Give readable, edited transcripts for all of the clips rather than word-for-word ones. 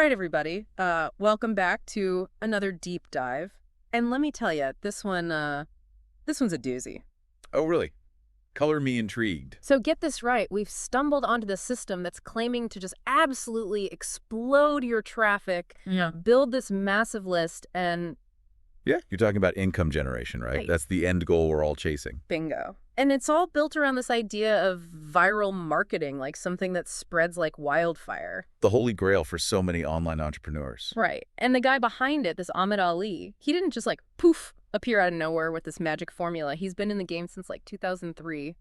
right, everybody. Welcome back to another deep dive. And let me tell you, this one's a doozy. Oh, really? Color me intrigued. So get this right. We've stumbled onto the system that's claiming to just absolutely explode your traffic, build this massive list, and Yeah, you're talking about income generation, right? Right. That's the end goal we're all chasing. bingo. And it's all built around this idea of viral marketing, like something that spreads like wildfire. The holy grail for so many online entrepreneurs. Right. And the guy behind it, this Ahmed Ali, he didn't just like poof appear out of nowhere with this magic formula. He's been in the game since like 2003,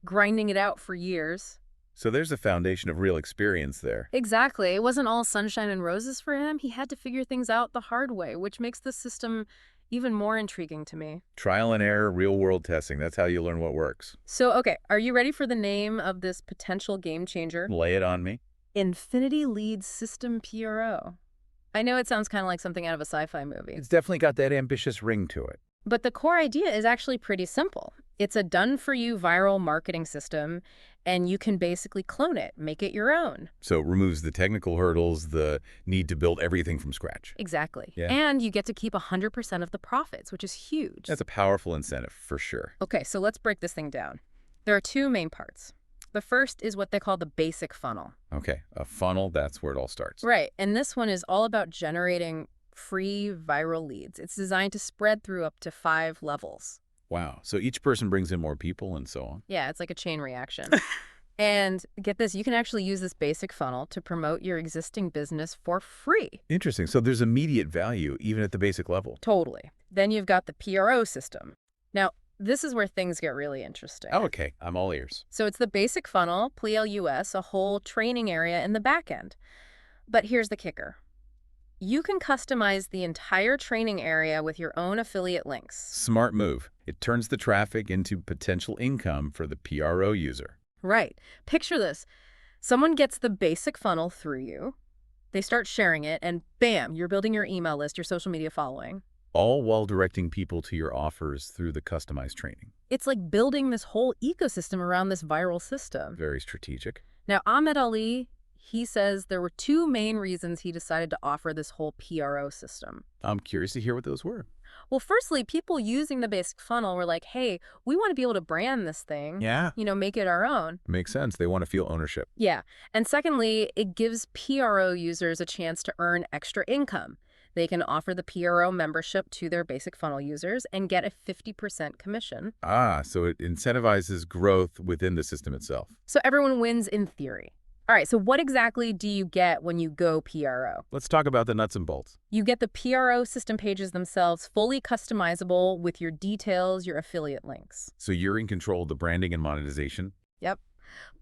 grinding it out for years. So there's a foundation of real experience there. Exactly. It wasn't all sunshine and roses for him. He had to figure things out the hard way, which makes the system even more intriguing to me. Trial and error, real-world testing. That's how you learn what works. So, okay, are you ready for the name of this potential game changer? Lay it on me. Infinity Lead System PRO. I know it sounds kind of like something out of a sci-fi movie. It's definitely got that ambitious ring to it. But the core idea is actually pretty simple. It's a done-for-you viral marketing system, and you can basically clone it, make it your own. So it removes the technical hurdles, the need to build everything from scratch. Exactly. Yeah. And you get to keep 100% of the profits, which is huge. That's a powerful incentive, for sure. Okay, so let's break this thing down. There are two main parts. The first is what they call the basic funnel. Okay, a funnel, that's where it all starts. Right, and this one is all about generating free viral leads. It's designed to spread through up to 5 levels. Wow, so each person brings in more people and so on. Yeah, it's like a chain reaction. And get this, you can actually use this basic funnel to promote your existing business for free. Interesting. So there's immediate value even at the basic level. Totally. Then you've got the PRO system. Now, this is where things get really interesting. Oh, okay. I'm all ears. So it's the basic funnel, PLUS, a whole training area in the back end. But here's the kicker. You can customize the entire training area with your own affiliate links. Smart move. It turns the traffic into potential income for the PRO user. Right. Picture this. Someone gets the basic funnel through you. They start sharing it, and bam, you're building your email list, your social media following. All while directing people to your offers through the customized training. It's like building this whole ecosystem around this viral system. Very strategic. Now, Ahmed Ali, he says there were 2 main reasons he decided to offer this whole PRO system. I'm curious to hear what those were. Well, firstly, people using the basic funnel were like, hey, we want to be able to brand this thing. Yeah. Make it our own. Makes sense. They want to feel ownership. Yeah. And secondly, it gives PRO users a chance to earn extra income. They can offer the PRO membership to their basic funnel users and get a 50% commission. Ah, so it incentivizes growth within the system itself. So everyone wins in theory. All right, so what exactly do you get when you go PRO? Let's talk about the nuts and bolts. You get the PRO system pages themselves fully customizable with your details, your affiliate links. So you're in control of the branding and monetization? Yep.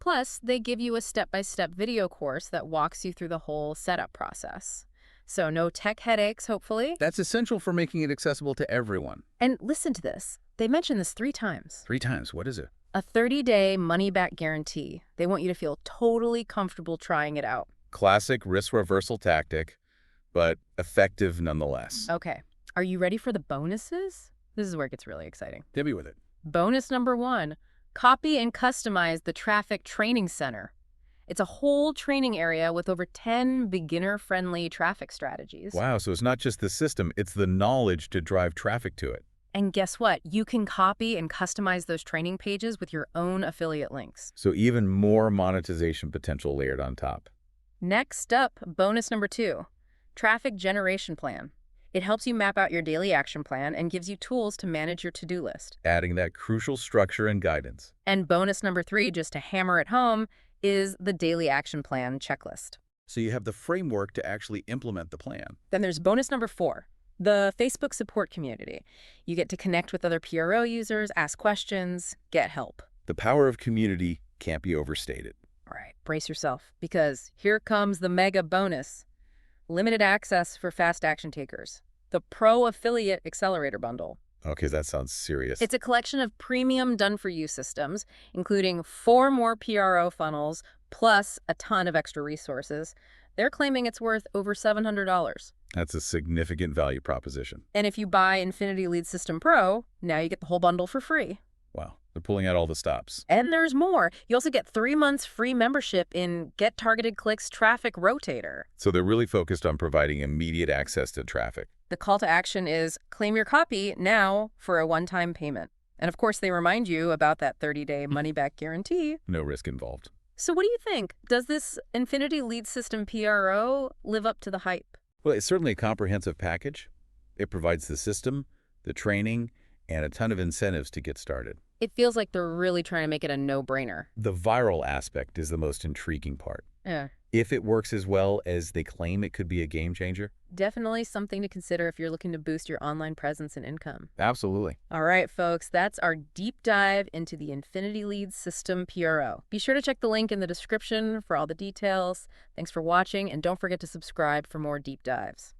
Plus, they give you a step-by-step video course that walks you through the whole setup process. So no tech headaches, hopefully. That's essential for making it accessible to everyone. And listen to this. They mentioned this 3 times. 3 times. What is it? A 30-day money-back guarantee. They want you to feel totally comfortable trying it out. Classic risk reversal tactic, but effective nonetheless. Okay. Are you ready for the bonuses? This is where it gets really exciting. Hit me with it. Bonus number 1. Copy and customize the Traffic Training Center. It's a whole training area with over 10 beginner-friendly traffic strategies. Wow, so it's not just the system, it's the knowledge to drive traffic to it. And guess what? You can copy and customize those training pages with your own affiliate links. So even more monetization potential layered on top. Next up, bonus number 2, Traffic Generation Plan. It helps you map out your daily action plan and gives you tools to manage your to-do list. Adding that crucial structure and guidance. And bonus number 3, just to hammer it home, is the Daily Action Plan checklist. So you have the framework to actually implement the plan. Then there's bonus number 4, the Facebook support community. You get to connect with other PRO users, ask questions, get help. The power of community can't be overstated. All right, brace yourself, because here comes the mega bonus. Limited access for fast action takers. The Pro Affiliate Accelerator Bundle. Okay, that sounds serious. It's a collection of premium done-for-you systems, including 4 more PRO funnels, plus a ton of extra resources. They're claiming it's worth over $700. That's a significant value proposition. And if you buy Infinity Lead System Pro, now you get the whole bundle for free. Wow. They're pulling out all the stops. And there's more. You also get 3 months free membership in Get Targeted Clicks Traffic Rotator. So they're really focused on providing immediate access to traffic. The call to action is claim your copy now for a one-time payment. And of course, they remind you about that 30-day money-back guarantee. No risk involved. So what do you think? Does this Infinity Lead System PRO live up to the hype? Well, it's certainly a comprehensive package. It provides the system, the training, and a ton of incentives to get started. It feels like they're really trying to make it a no-brainer. The viral aspect is the most intriguing part. Yeah. If it works as well as they claim it could be a game changer. Definitely something to consider if you're looking to boost your online presence and income. Absolutely. All right, folks, that's our deep dive into the Infinity Lead System PRO. Be sure to check the link in the description for all the details. Thanks for watching, and don't forget to subscribe for more deep dives.